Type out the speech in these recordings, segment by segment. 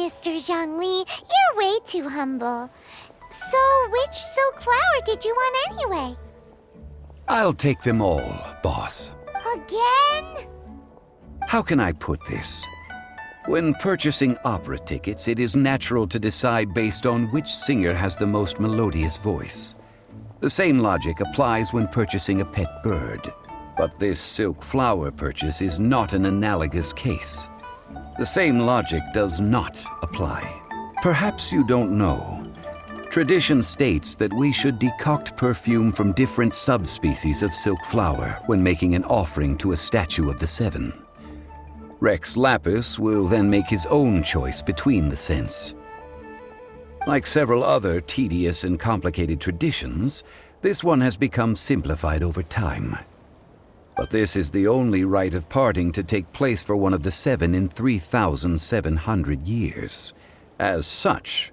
Mr. Zhongli. You're way too humble. So, which silk flower did you want anyway? I'll take them all, boss. Again? How can I put this? When purchasing opera tickets, it is natural to decide based on which singer has the most melodious voice. The same logic applies when purchasing a pet bird. But this silk flower purchase is not an analogous case. The same logic does not apply. Perhaps you don't know. Tradition states that we should decoct perfume from different subspecies of silk flower when making an offering to a statue of the seven. Rex Lapis will then make his own choice between the scents. Like several other tedious and complicated traditions, this one has become simplified over time. But this is the only rite of parting to take place for one of the seven in 3,700 years. As such,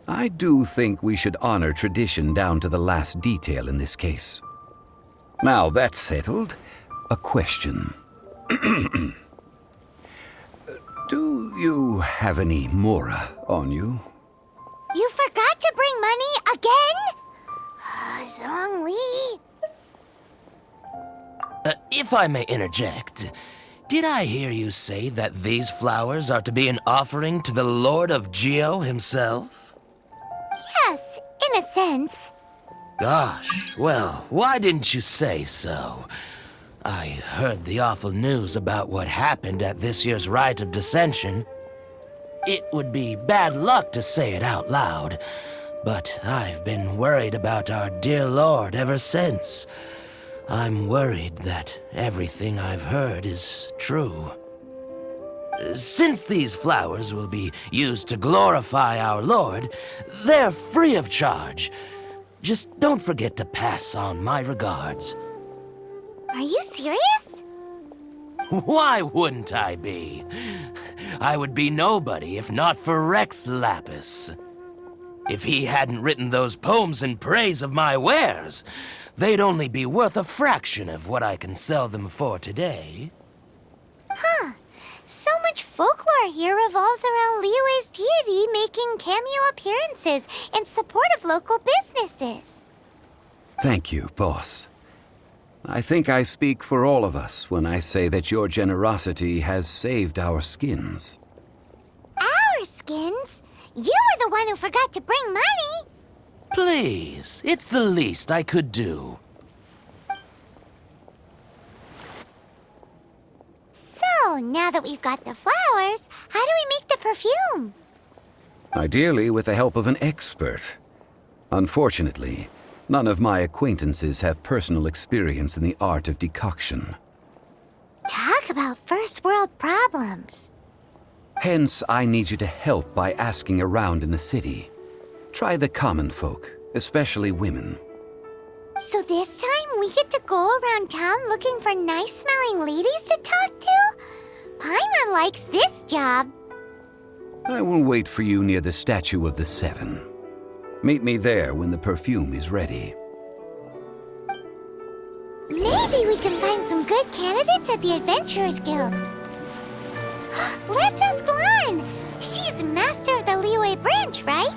I do think we should honor tradition down to the last detail in this case. Now that's settled, a question. Do you have any mora on you? You forgot to bring money again? Zhongli. If I may interject, did I hear you say that these flowers are to be an offering to the Lord of Geo himself? Yes, in a sense. Gosh, well, why didn't you say so? I heard the awful news about what happened at this year's Rite of Dissension. It would be bad luck to say it out loud, but I've been worried about our dear Lord ever since. I'm worried that everything I've heard is true. Since these flowers will be used to glorify our Lord, they're free of charge. Just don't forget to pass on my regards. Are you serious? Why wouldn't I be? I would be nobody if not for Rex Lapis. If he hadn't written those poems in praise of my wares, they'd only be worth a fraction of what I can sell them for today. Huh. So much folklore here revolves around Liyue's deity making cameo appearances in support of local businesses. Thank you, boss. I think I speak for all of us when I say that your generosity has saved our skins. Our skins? You were the one who forgot to bring money! Please, it's the least I could do. So, now that we've got the flowers, how do we make the perfume? Ideally with the help of an expert. Unfortunately, none of my acquaintances have personal experience in the art of decoction. Talk about first world problems. Hence, I need you to help by asking around in the city. Try the common folk, especially women. So this time we get to go around town looking for nice-smelling ladies to talk to? Paimon likes this job. I will wait for you near the statue of the seven. Meet me there when the perfume is ready. Maybe we can find some good candidates at the Adventurers Guild. Let's ask Lan. She's master of the Liyue branch, right?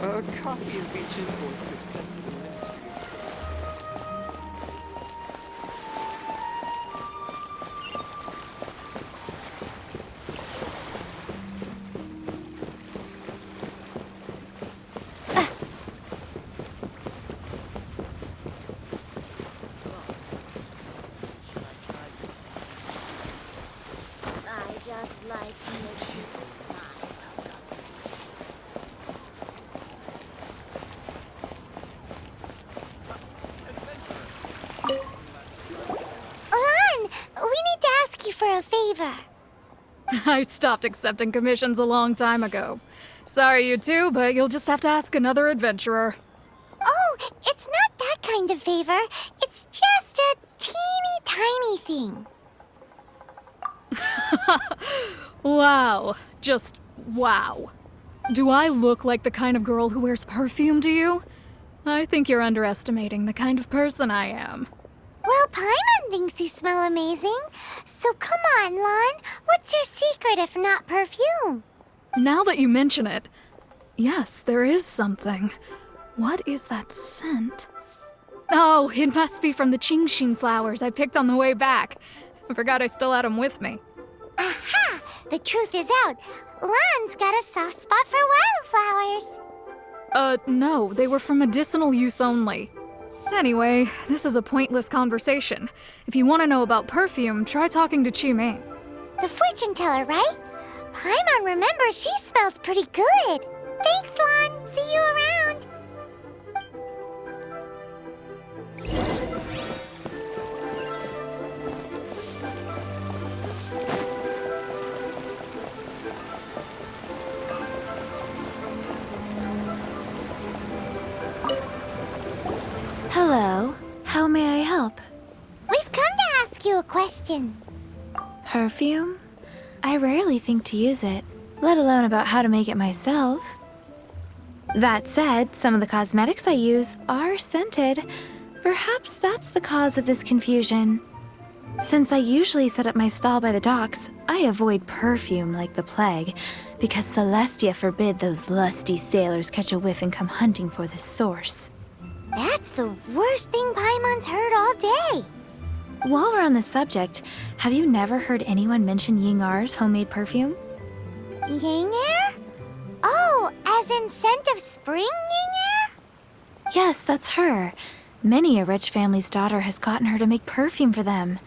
A copy of each invoice is sent to the Ministry I just like to make people smile. Lan, we need to ask you for a favor. I stopped accepting commissions a long time ago. Sorry, you two, but you'll just have to ask another adventurer. Oh, it's not that kind of favor. It's just a teeny tiny thing. Wow. Just wow. Do I look like the kind of girl who wears perfume to you? I think you're underestimating the kind of person I am. Well, Paimon thinks you smell amazing. So come on, Lon. What's your secret if not perfume? Now that you mention it, yes, there is something. What is that scent? Oh, it must be from the Genshin flowers I picked on the way back. I forgot I still had them with me. Aha! The truth is out. Lon's got a soft spot for wildflowers. No, they were for medicinal use only. Anyway, this is a pointless conversation. If you want to know about perfume, try talking to Chi-Ming. The fortune teller, right? Paimon remembers she smells pretty good. Thanks, Lon. See you around. Hello. How may I help? We've come to ask you a question. Perfume? I rarely think to use it, let alone about how to make it myself. That said, some of the cosmetics I use are scented. Perhaps that's the cause of this confusion. Since I usually set up my stall by the docks, I avoid perfume like the plague, because Celestia forbid those lusty sailors catch a whiff and come hunting for the source. That's the worst thing Paimon's heard all day. While we're on the subject, have you never heard anyone mention Ying-Ar's homemade perfume? Ying-Er? Oh, as in scent of spring, Ying-Er? Yes, that's her. Many a rich family's daughter has gotten her to make perfume for them.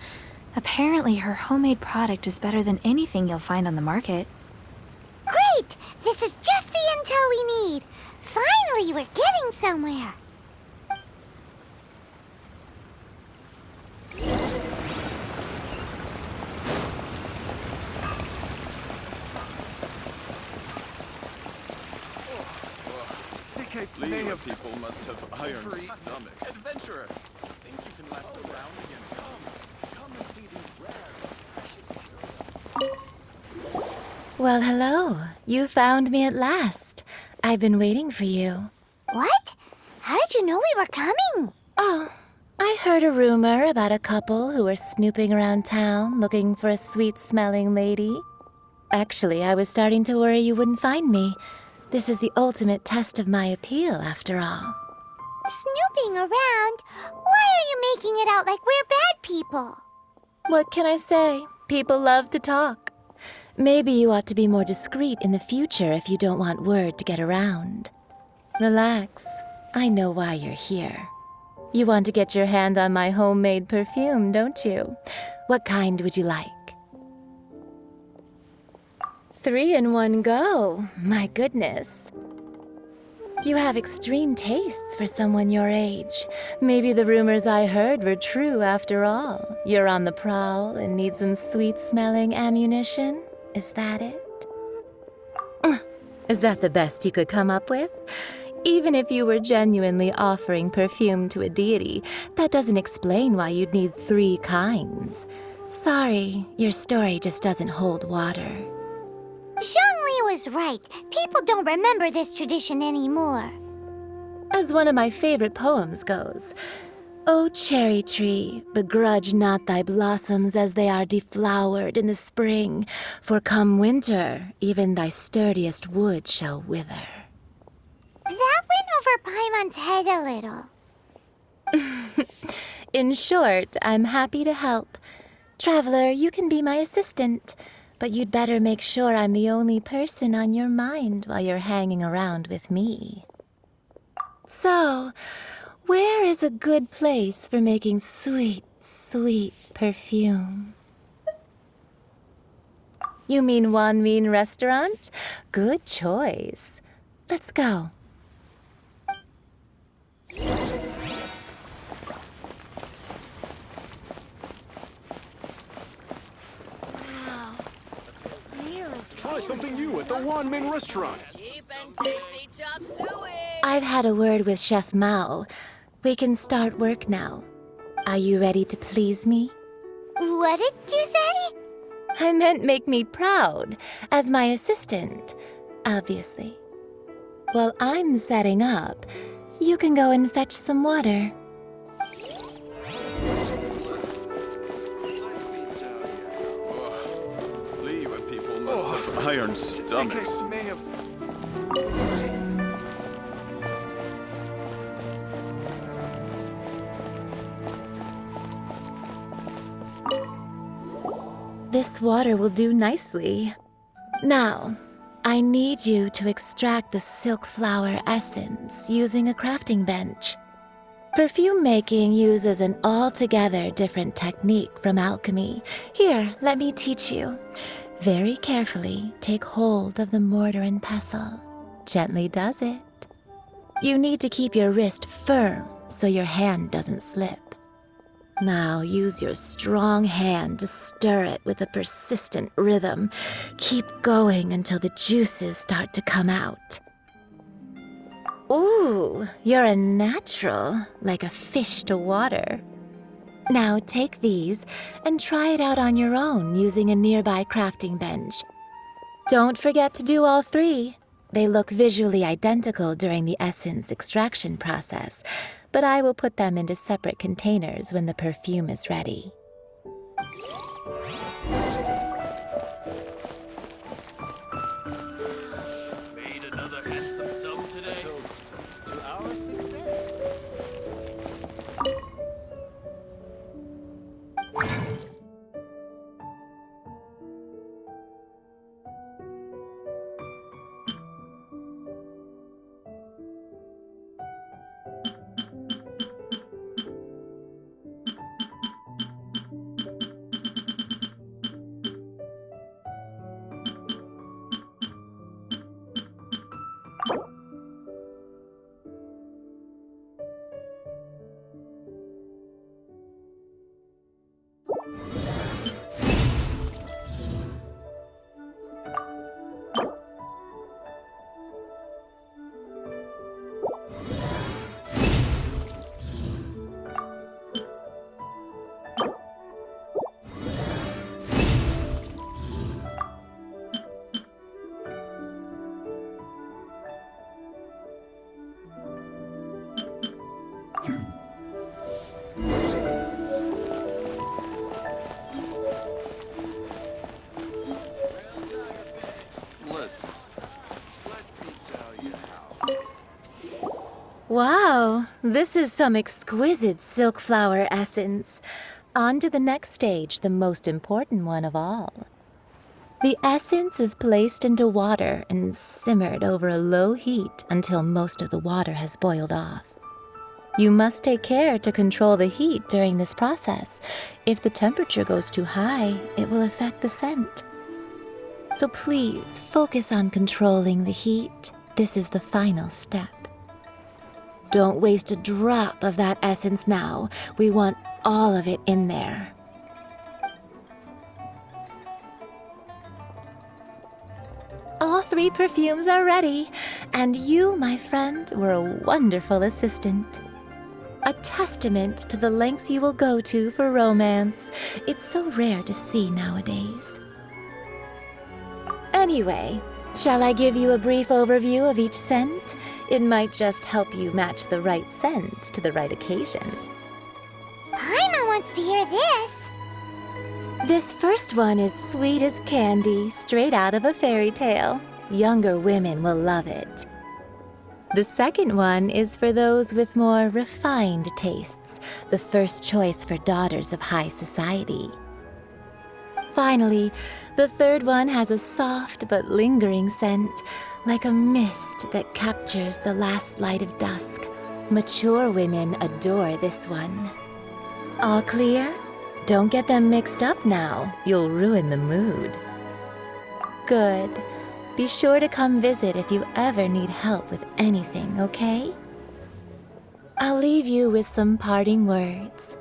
Apparently, her homemade product is better than anything you'll find on the market. Great! This is just the intel we need. Finally, we're getting somewhere. May have people must have iron stomachs. Adventurer, think you can last a round against Come and see these rare, precious. Well, hello. You found me at last. I've been waiting for you. What? How did you know we were coming? Oh, I heard a rumor about a couple who were snooping around town looking for a sweet-smelling lady. Actually, I was starting to worry you wouldn't find me. This is the ultimate test of my appeal, after all. Snooping around? Why are you making it out like we're bad people? What can I say? People love to talk. Maybe you ought to be more discreet in the future if you don't want word to get around. Relax. I know why you're here. You want to get your hand on my homemade perfume, don't you? What kind would you like? 3 in one go. My goodness. You have extreme tastes for someone your age. Maybe the rumors I heard were true after all. You're on the prowl and need some sweet-smelling ammunition? Is that it? Is that the best you could come up with? Even if you were genuinely offering perfume to a deity, that doesn't explain why you'd need 3 kinds. Sorry, your story just doesn't hold water. Zhongli was right. People don't remember this tradition anymore. As one of my favorite poems goes, O cherry tree, begrudge not thy blossoms as they are deflowered in the spring, for come winter, even thy sturdiest wood shall wither. That went over Paimon's head a little. In short, I'm happy to help. Traveler, you can be my assistant. But you'd better make sure I'm the only person on your mind while you're hanging around with me. So, where is a good place for making sweet, sweet perfume? You mean Wanmin Restaurant? Good choice. Let's go. Try something new at the Wanmin restaurant. I've had a word with Chef Mao. We can start work now. Are you ready to please me? What did you say? I meant make me proud, as my assistant, obviously. While I'm setting up, you can go and fetch some water. Liyue people must have iron stomachs. I may have... This water will do nicely. Now, I need you to extract the silk flower essence using a crafting bench. Perfume making uses an altogether different technique from alchemy. Here, let me teach you. Very carefully, take hold of the mortar and pestle. Gently does it. You need to keep your wrist firm so your hand doesn't slip. Now use your strong hand to stir it with a persistent rhythm. Keep going until the juices start to come out. Ooh, you're a natural, like a fish to water. Now take these and try it out on your own using a nearby crafting bench. Don't forget to do all three. They look visually identical during the essence extraction process, but I will put them into separate containers when the perfume is ready. Made another handsome sum today. Toast to our success. Listen, let me tell you how. Wow, this is some exquisite silk flower essence. On to the next stage, the most important one of all. The essence is placed into water and simmered over a low heat until most of the water has boiled off. You must take care to control the heat during this process. If the temperature goes too high, it will affect the scent. So please focus on controlling the heat. This is the final step. Don't waste a drop of that essence now. We want all of it in there. All three perfumes are ready, and you, my friend, were a wonderful assistant. A testament to the lengths you will go to for romance. It's so rare to see nowadays. Anyway, shall I give you a brief overview of each scent? It might just help you match the right scent to the right occasion. Paimon wants to hear this. This first one is sweet as candy, straight out of a fairy tale. Younger women will love it. The second one is for those with more refined tastes, the first choice for daughters of high society. Finally, the third one has a soft but lingering scent, like a mist that captures the last light of dusk. Mature women adore this one. All clear? Don't get them mixed up now. You'll ruin the mood. Good. Be sure to come visit if you ever need help with anything, okay? I'll leave you with some parting words.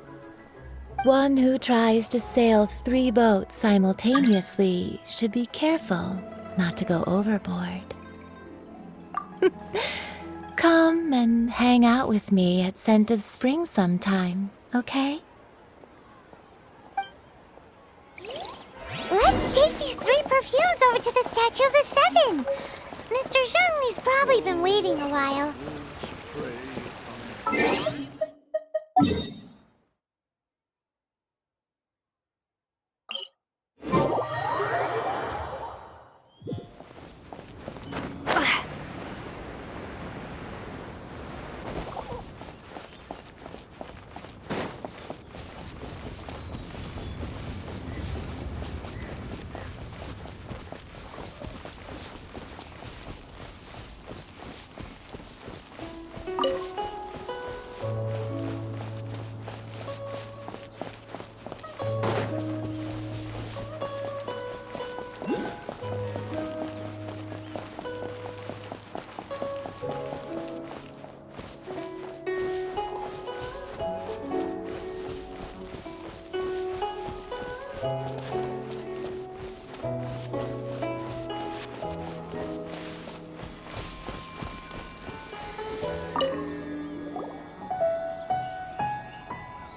One who tries to sail 3 boats simultaneously should be careful not to go overboard. Come and hang out with me at Scent of Spring sometime, okay? Let's take these 3 perfumes over to the Statue of the Seven. Mr. Zhongli's probably been waiting a while.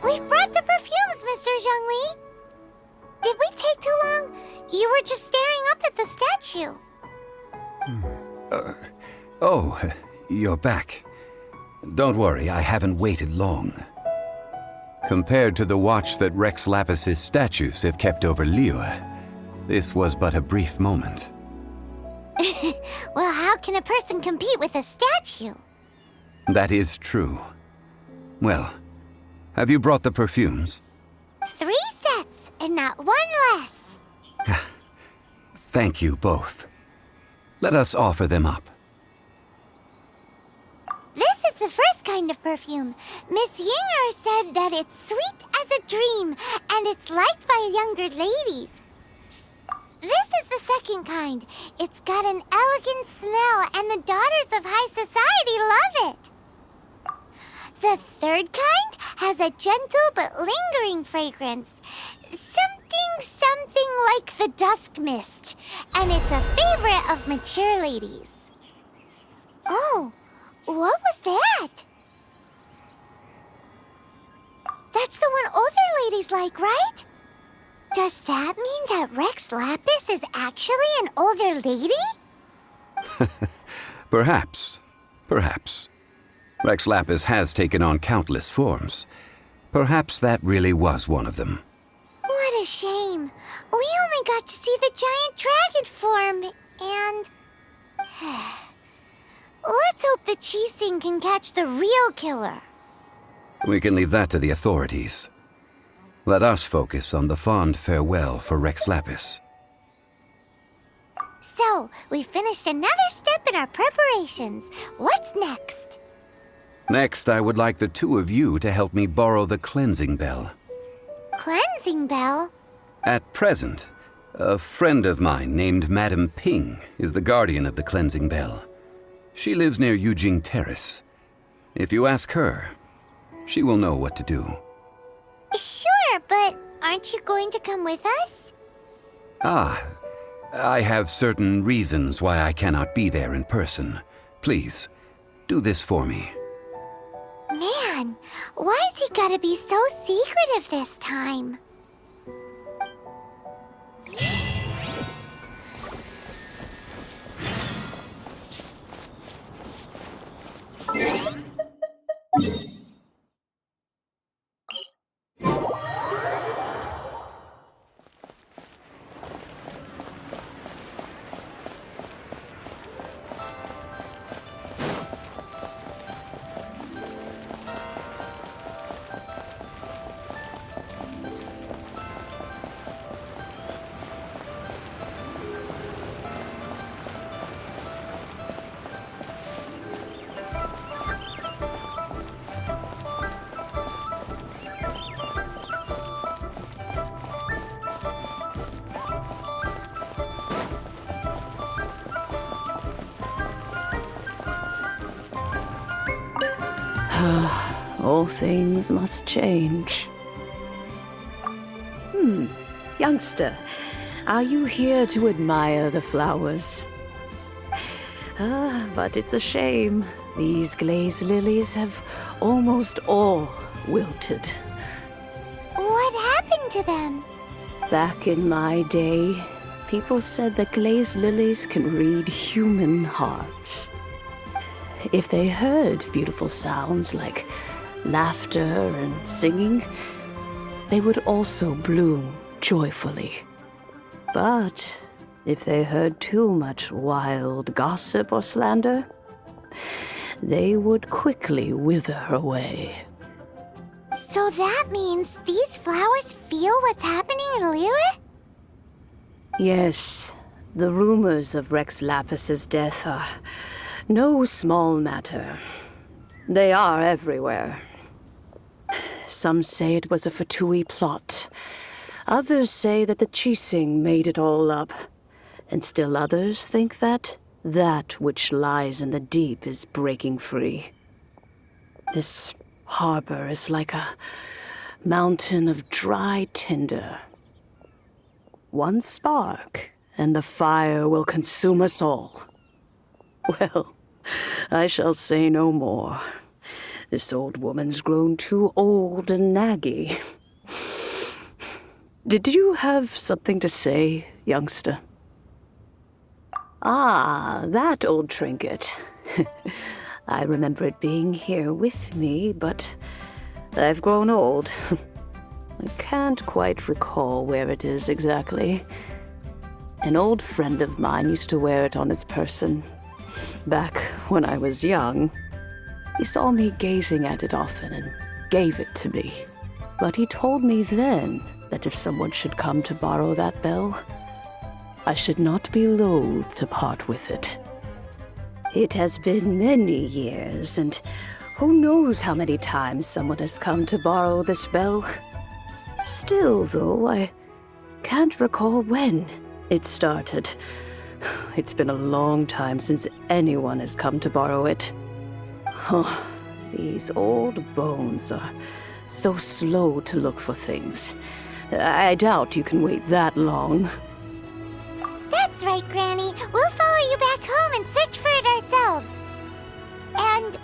We've brought the perfumes, Mr. Zhongli. Did we take too long? You were just staring up at the statue. Oh, you're back. Don't worry, I haven't waited long. Compared to the watch that Rex Lapis's statues have kept over Liyue, this was but a brief moment. Well, how can a person compete with a statue? That is true. Well, have you brought the perfumes? 3 sets, and not 1 less. Thank you both. Let us offer them up. This is the first kind of perfume. Miss Yinger said that it's sweet as a dream, and it's liked by younger ladies. This is the second kind. It's got an elegant smell, and the daughters of high society love it. The third kind has a gentle but lingering fragrance. Something like the dusk mist, and it's a favorite of mature ladies. Oh, what was that? That's the one older ladies like, right? Does that mean that Rex Lapis is actually an older lady? Perhaps. Rex Lapis has taken on countless forms. Perhaps that really was one of them. What a shame. We only got to see the giant dragon form, and... Let's hope the Qixing can catch the real killer. We can leave that to the authorities. Let us focus on the fond farewell for Rex Lapis. So, we finished another step in our preparations. What's next? Next, I would like the 2 of you to help me borrow the cleansing bell. Cleansing bell? At present, a friend of mine named Madame Ping is the guardian of the cleansing bell. She lives near Yujing Terrace. If you ask her, she will know what to do. Sure, but aren't you going to come with us? I have certain reasons why I cannot be there in person. Please, do this for me. Man, why's he gotta be so secretive this time? All things must change. Youngster, Are you here to admire the flowers? But it's a shame. These glazed lilies have almost all wilted. What happened to them? Back in my day, people said that glazed lilies can read human hearts. If they heard beautiful sounds like laughter and singing, they would also bloom joyfully. But if they heard too much wild gossip or slander, they would quickly wither away. So that means these flowers feel what's happening in Liyue? Yes, the rumors of Rex Lapis's death are no small matter. They are everywhere. Some say it was a Fatui plot. Others say that the Chising made it all up. And still others think that which lies in the deep is breaking free. This harbor is like a mountain of dry tinder. One spark, and the fire will consume us all. Well, I shall say no more. This old woman's grown too old and naggy. Did you have something to say, youngster? Ah, that old trinket. I remember it being here with me, but I've grown old. I can't quite recall where it is exactly. An old friend of mine used to wear it on his person. Back when I was young, he saw me gazing at it often and gave it to me. But he told me then that if someone should come to borrow that bell, I should not be loath to part with it. It has been many years, and who knows how many times someone has come to borrow this bell. Still, though, I can't recall when it started. It's been a long time since anyone has come to borrow it. Oh, these old bones are so slow to look for things. I doubt you can wait that long. That's right, Granny. We'll follow you back home and search for it ourselves. And,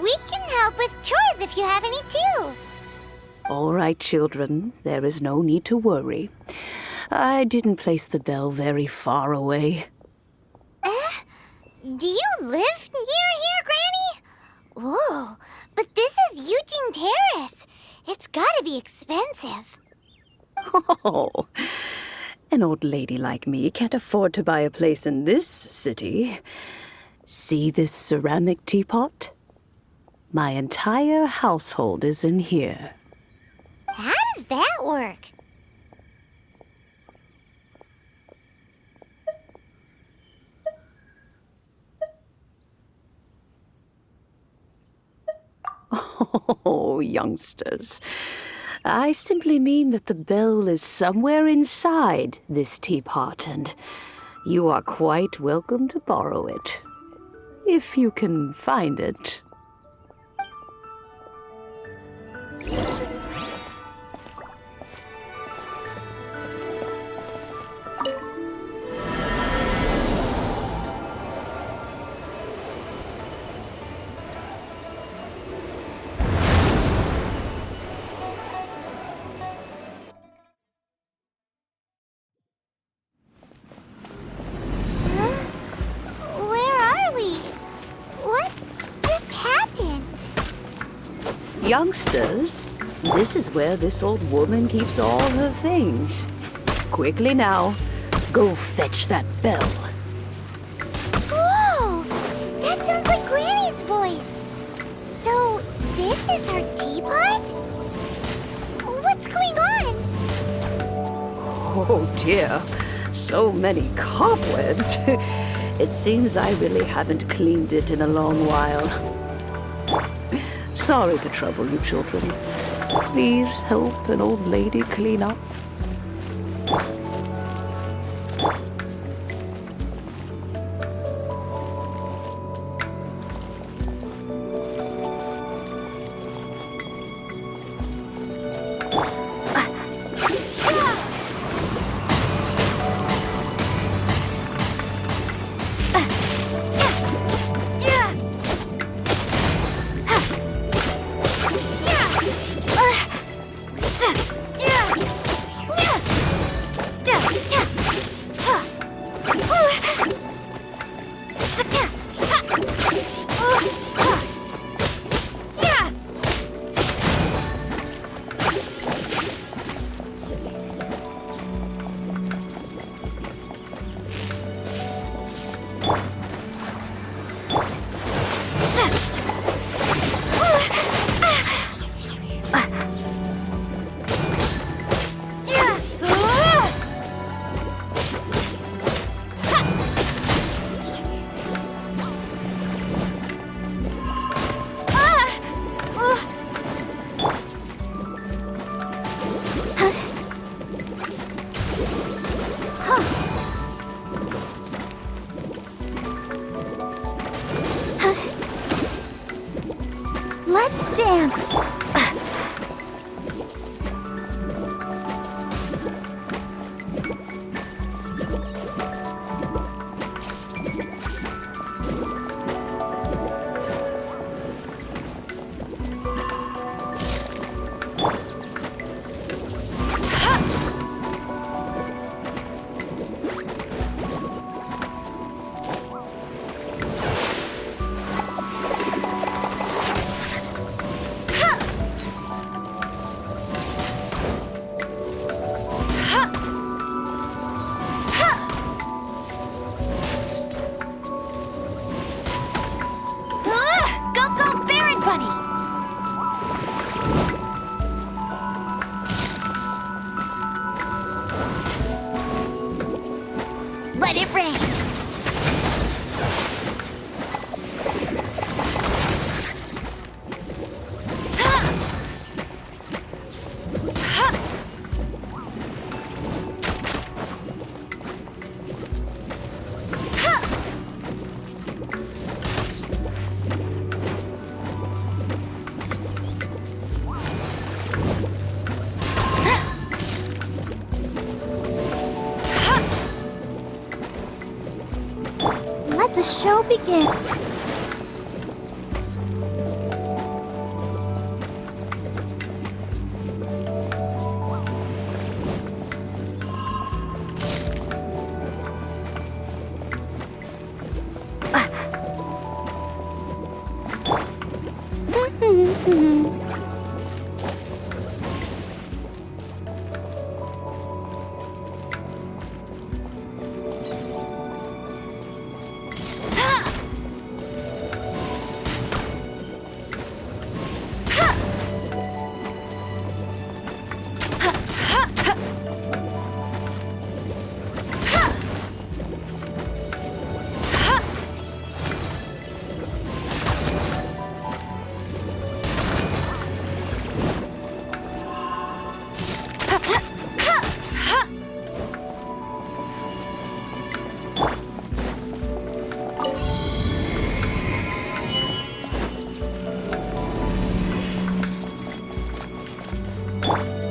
we can help with chores if you have any too. All right, children. There is no need to worry. I didn't place the bell very far away. Do you live near here, Granny? Whoa, but this is Eugene Terrace. It's gotta be expensive. Oh, an old lady like me can't afford to buy a place in this city. See this ceramic teapot? My entire household is in here. How does that work? Oh, youngsters. I simply mean that the bell is somewhere inside this teapot, and you are quite welcome to borrow it. If you can find it. Youngsters, this is where this old woman keeps all her things. Quickly now, go fetch that bell. Whoa! That sounds like Granny's voice. So, this is her teapot? What's going on? Oh dear, so many cobwebs. It seems I really haven't cleaned it in a long while. Sorry to trouble you, children. Please help an old lady clean up. Let's dance. Let it rain. Let the show begin.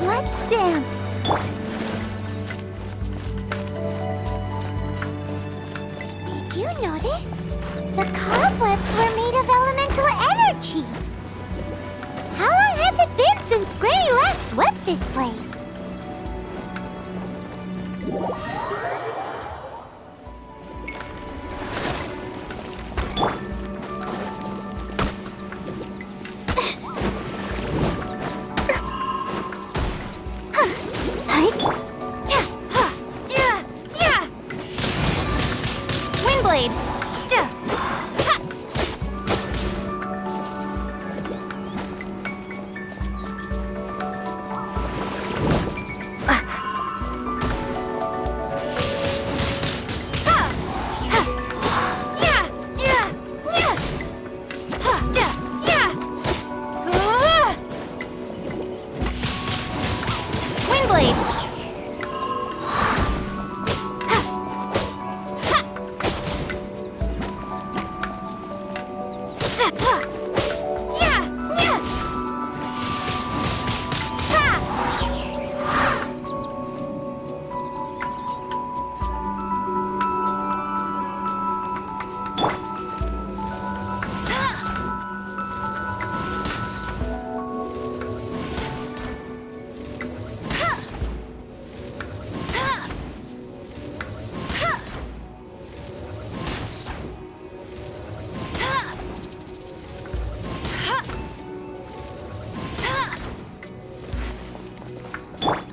Let's dance. Did you notice? The cobwebs were made of elemental energy. How long has it been since Granny last swept this place? Windblade! Windblade!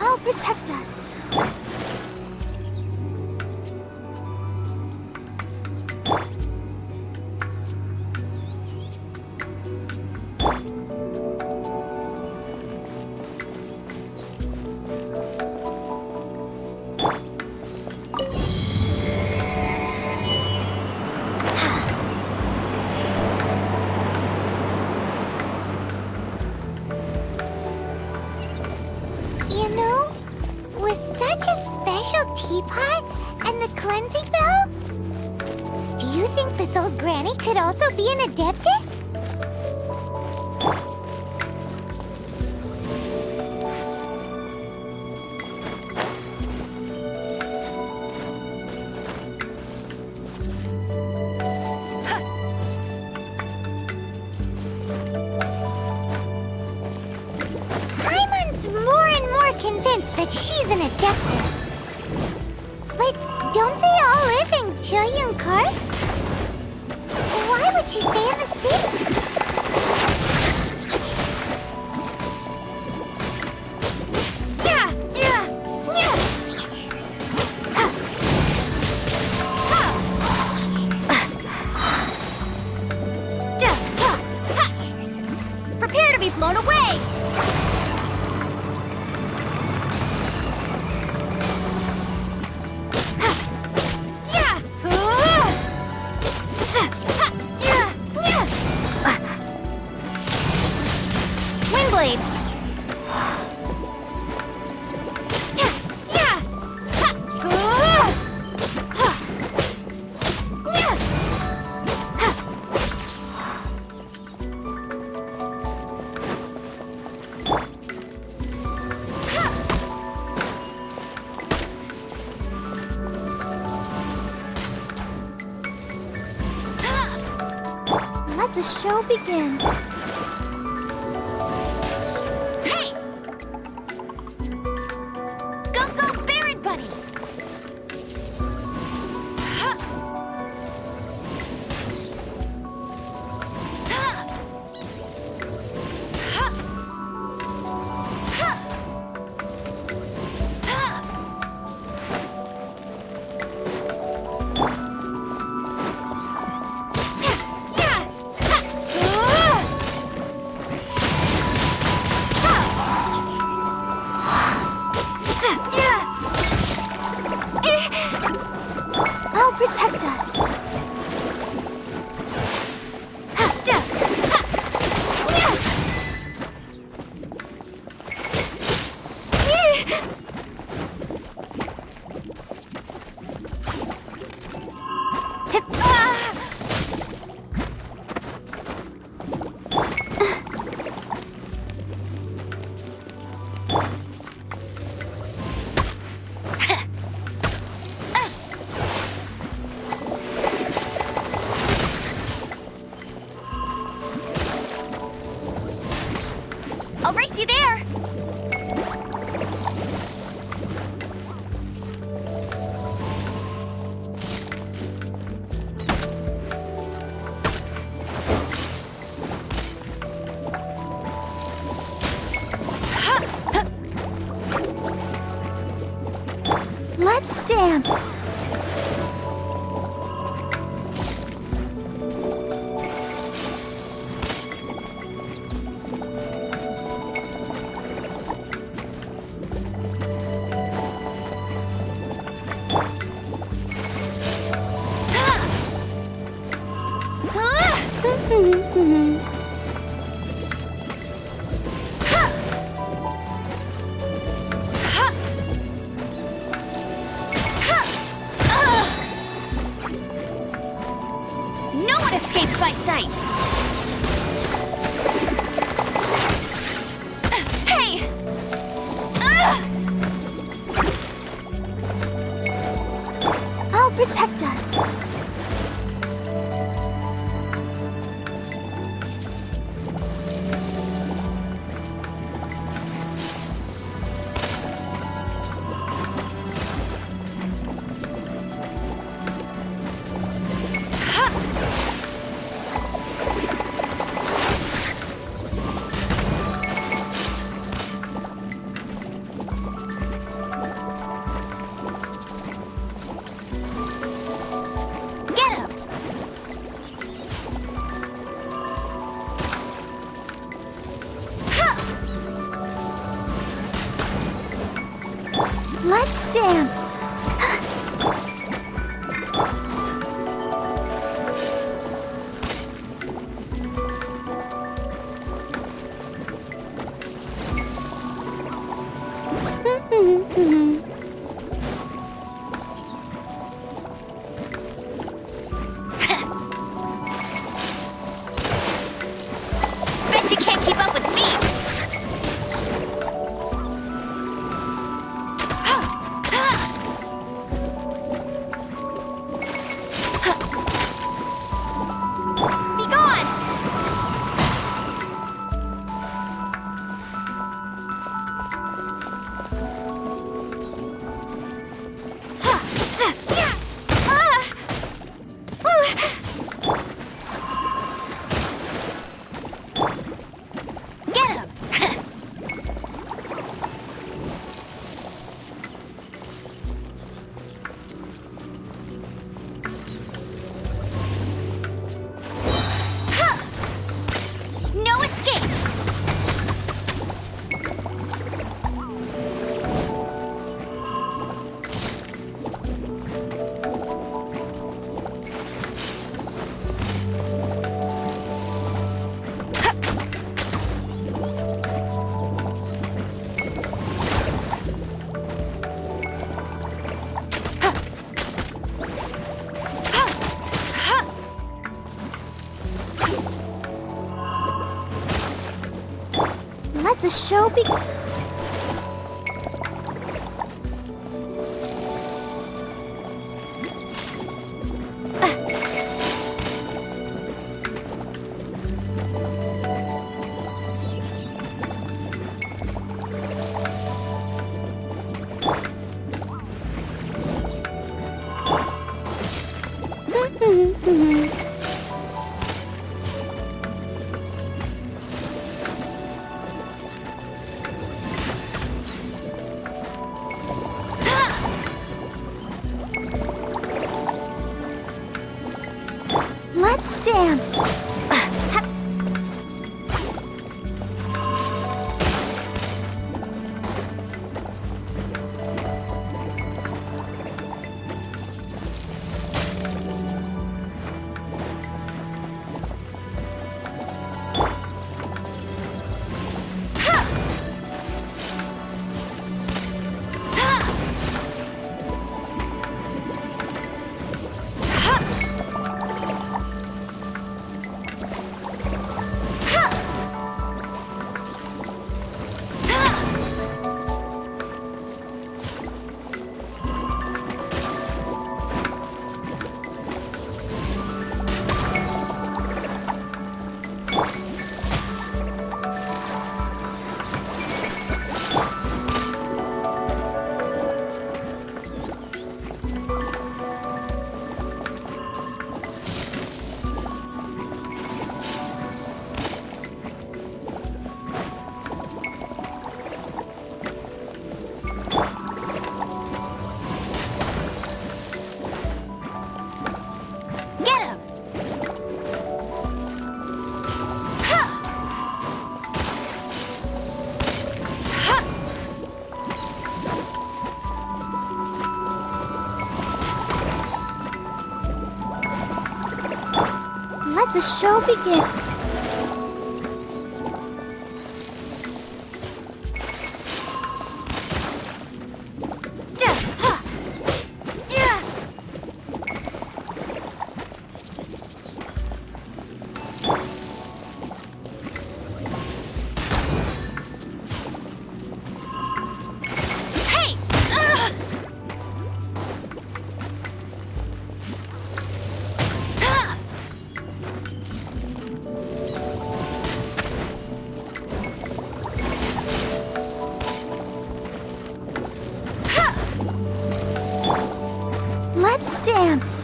I'll protect us. You know, with such a special teapot, And the cleansing bell? Do you think this old granny could also be an adeptus? Paimon's more and more convinced that she's an adeptus. But don't they all live in Jueyun Karst? Why would she stay in the city? Prepare to be blown away! Windblade! Let the show begin. Hey! Go, go, Baron Bunny! I'll protect us. I'll race you there! Let's dance! No one escapes my sights! Hey! I'll protect us. Let's dance. the show begin. Let's dance. Let the show begin. Let's dance.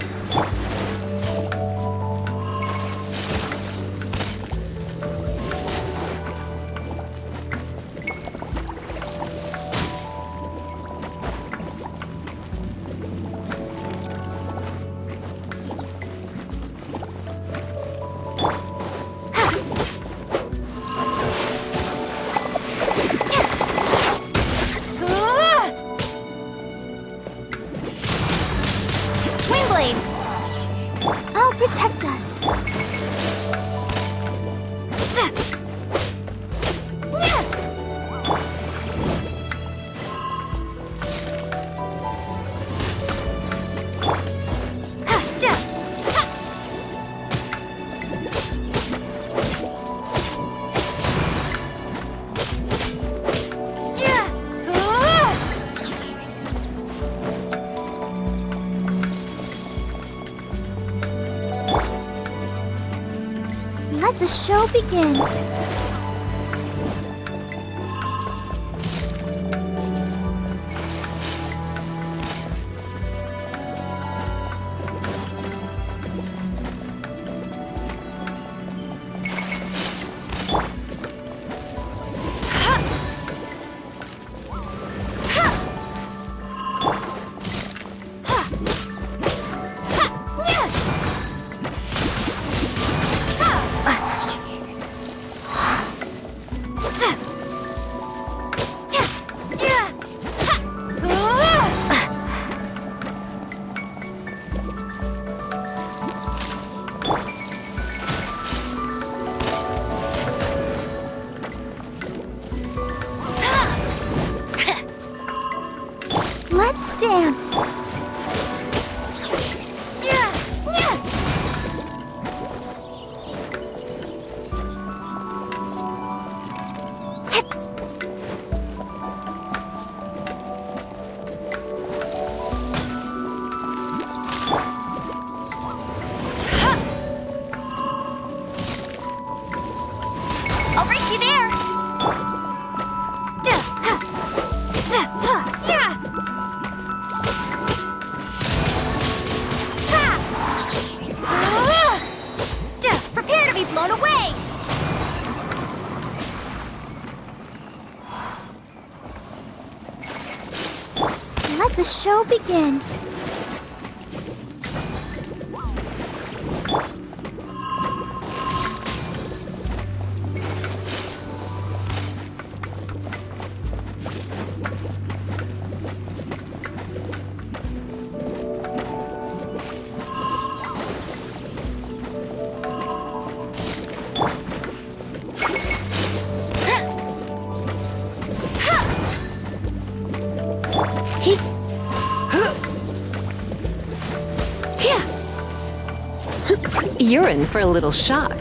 I'll protect us. Let the show begin. Let's dance. show begin. You're in for a little shock.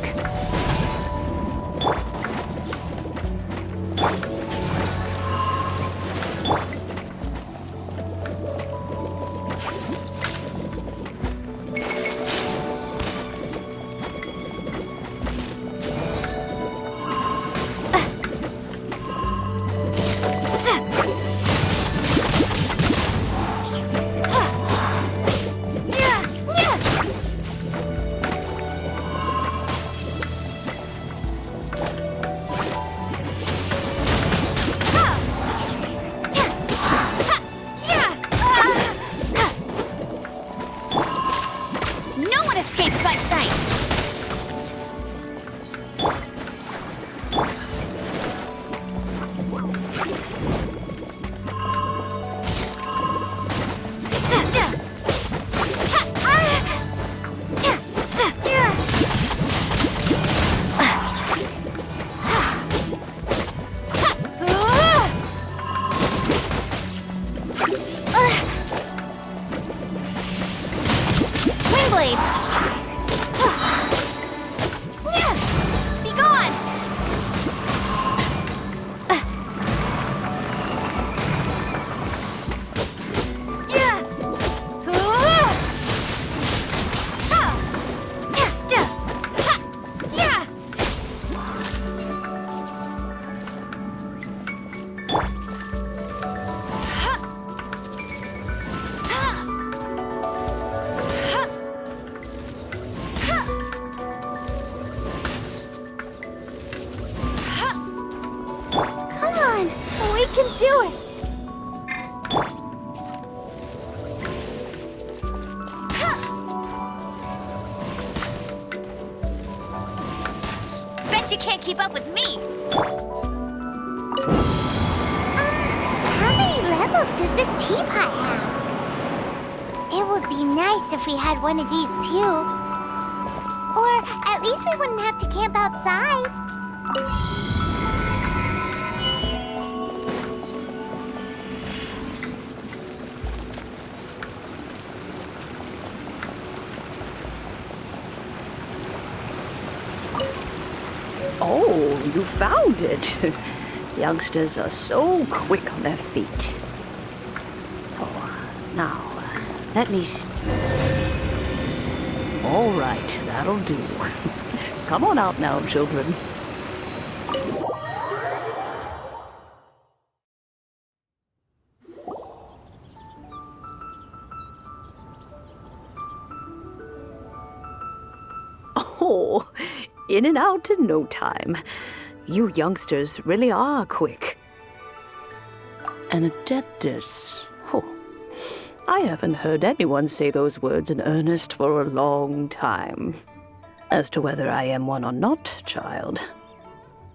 You can't keep up with me. How many levels does this teapot have? It would be nice if we had one of these too. Or at least we wouldn't have to camp outside. Oh, you found it. Youngsters are so quick on their feet. Oh, now, let me... All right, that'll do. Come on out now, children. Oh, in and out in no time. You youngsters really are quick. An adeptus. Oh, I haven't heard anyone say those words in earnest for a long time. As to whether I am one or not, child,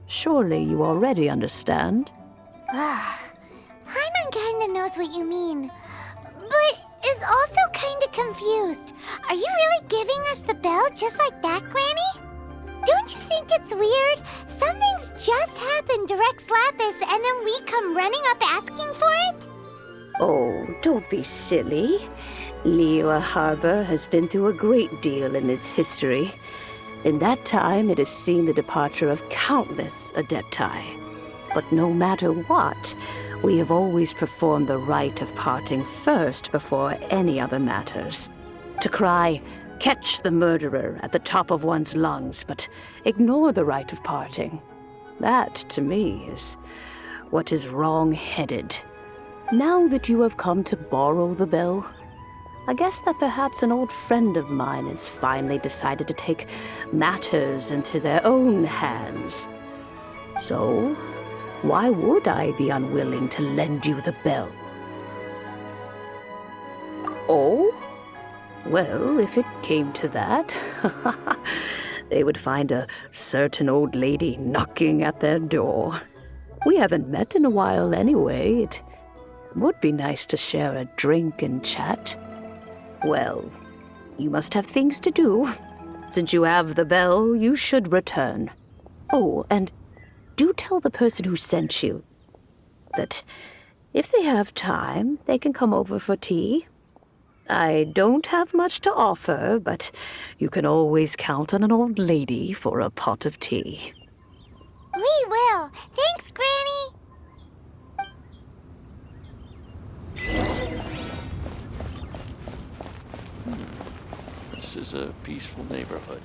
surely you already understand. Paimon kinda knows what you mean, but is also kinda confused. Are you really giving us the bell just like that, Granny? Don't you think it's weird? Something's just happened to Rex Lapis and then we come running up asking for it? Oh, don't be silly. Liyue Harbor has been through a great deal in its history. In that time, it has seen the departure of countless adepti. But no matter what, we have always performed the rite of parting first before any other matters. To cry, "Catch the murderer," at the top of one's lungs, but ignore the rite of parting. That, to me, is what is wrong-headed. Now that you have come to borrow the bell, I guess that perhaps an old friend of mine has finally decided to take matters into their own hands. So, why would I be unwilling to lend you the bell? Oh? Well, if it came to that, they would find a certain old lady knocking at their door. We haven't met in a while anyway. It would be nice to share a drink and chat. Well, you must have things to do. Since you have the bell, you should return. Oh, and do tell the person who sent you that if they have time, they can come over for tea. I don't have much to offer, but you can always count on an old lady for a pot of tea. We will. Thanks, Granny. This is a peaceful neighborhood.